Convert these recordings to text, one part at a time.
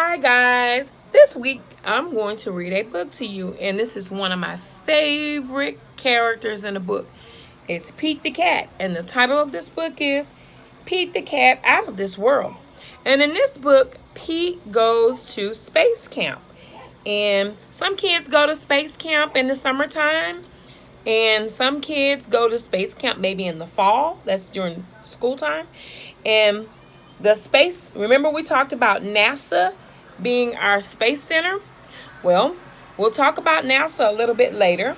Hi guys, this week I'm going to read a book to you, and this is one of my favorite characters in the book. It's Pete the Cat, and the title of this book is Pete the Cat Out of This World. And in this book, Pete goes to space camp. And some kids go to space camp in the summertime, and some kids go to space camp maybe in the fall. That's during school time. And remember we talked about NASA being our space center? Well, we'll talk about NASA a little bit later,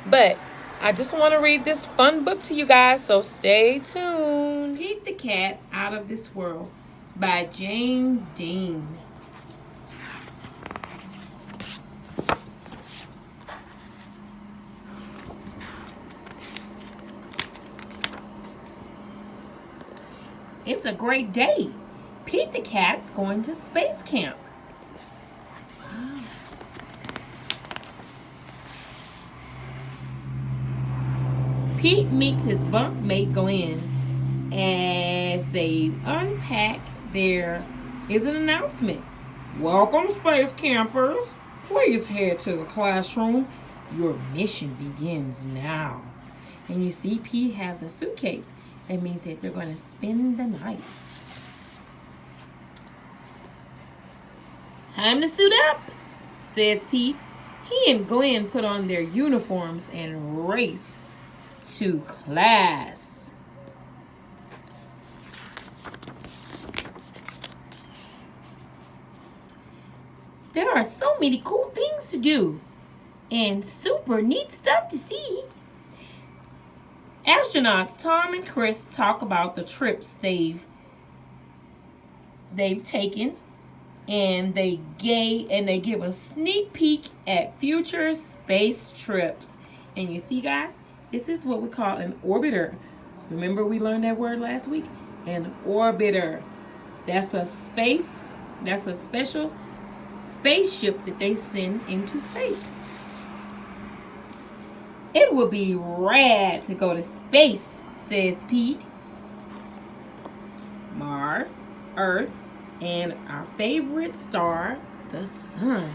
but I just want to read this fun book to you guys, so stay tuned. Pete the Cat Out of This World by James Dean. It's a great day. Pete the Cat's going to space camp. Wow. Pete meets his bunkmate Glenn. As they unpack, there is an announcement. Welcome, space campers. Please head to the classroom. Your mission begins now. And you see Pete has a suitcase. That means that they're going to spend the night. Time to suit up, says Pete. He and Glenn put on their uniforms and race to class. There are so many cool things to do and super neat stuff to see. Astronauts Tom and Chris talk about the trips they've taken, and they give a sneak peek at future space trips. And you see, guys, this is what we call an orbiter. Remember we learned that word last week? An orbiter. That's a special spaceship that they send into space. It would be rad to go to space, says Pete. Mars, Earth, and our favorite star, the sun.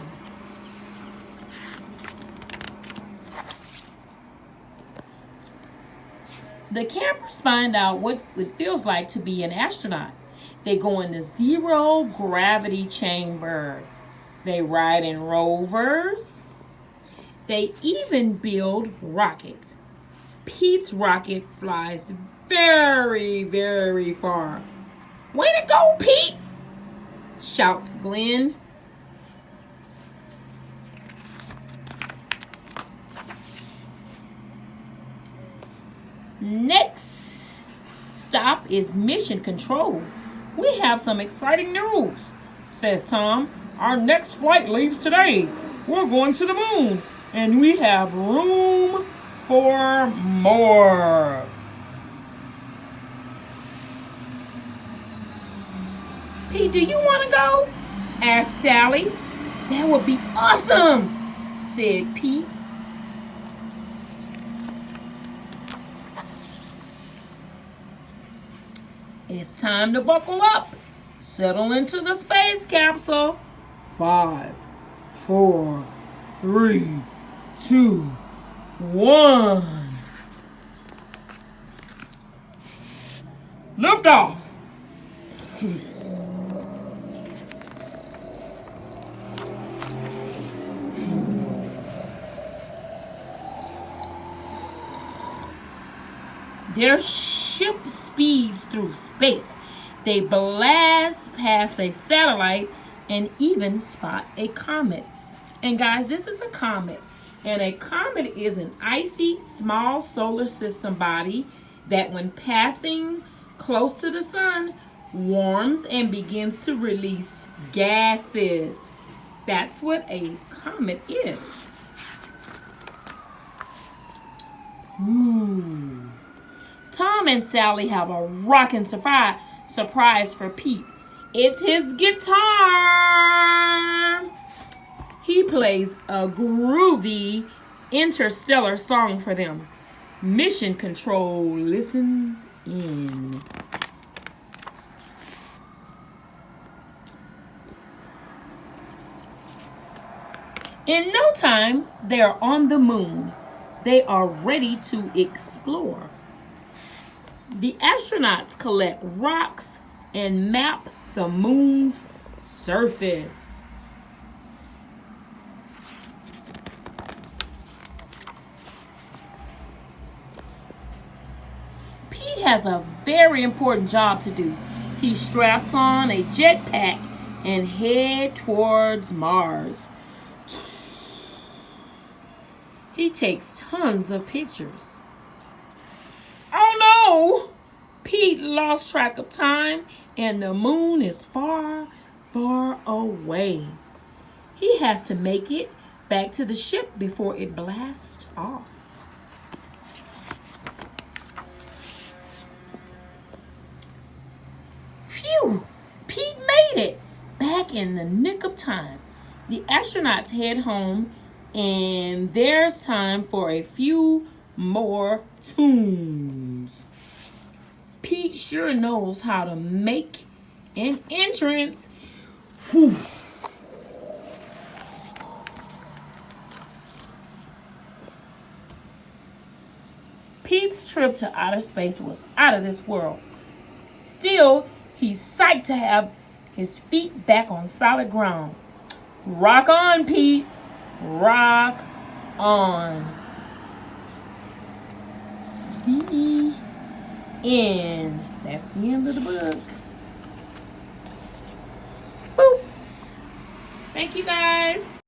The campers find out what it feels like to be an astronaut. They go in the zero gravity chamber. They ride in rovers. They even build rockets. Pete's rocket flies very, very far. Way to go, Pete! Shouts Glenn. Next stop is mission control. We have some exciting news, says Tom. Our next flight leaves today. We're going to the moon, and we have room for more. Pete, do you want to go? Asked Sally. That would be awesome, said Pete. It's time to buckle up. Settle into the space capsule. 5, 4, 3, 2, 1. Lift off. Their ship speeds through space. They blast past a satellite and even spot a comet. And guys, this is a comet. And a comet is an icy, small solar system body that when passing close to the sun, warms and begins to release gases. That's what a comet is. Ooh. Tom and Sally have a rockin' surprise for Pete. It's his guitar. He plays a groovy interstellar song for them. Mission Control listens in. In no time, they are on the moon. They are ready to explore. The astronauts collect rocks and map the moon's surface. Pete has a very important job to do. He straps on a jetpack and head towards Mars. He takes tons of pictures. Oh no! Pete lost track of time and the moon is far, far away. He has to make it back to the ship before it blasts off. Phew! Pete made it back in the nick of time. The astronauts head home, and there's time for a few more tunes. Pete sure knows how to make an entrance. Whew. Pete's trip to outer space was out of this world. Still, he's psyched to have his feet back on solid ground. Rock on, Pete. Rock on. The end. That's the end of the book. Boop. Thank you guys.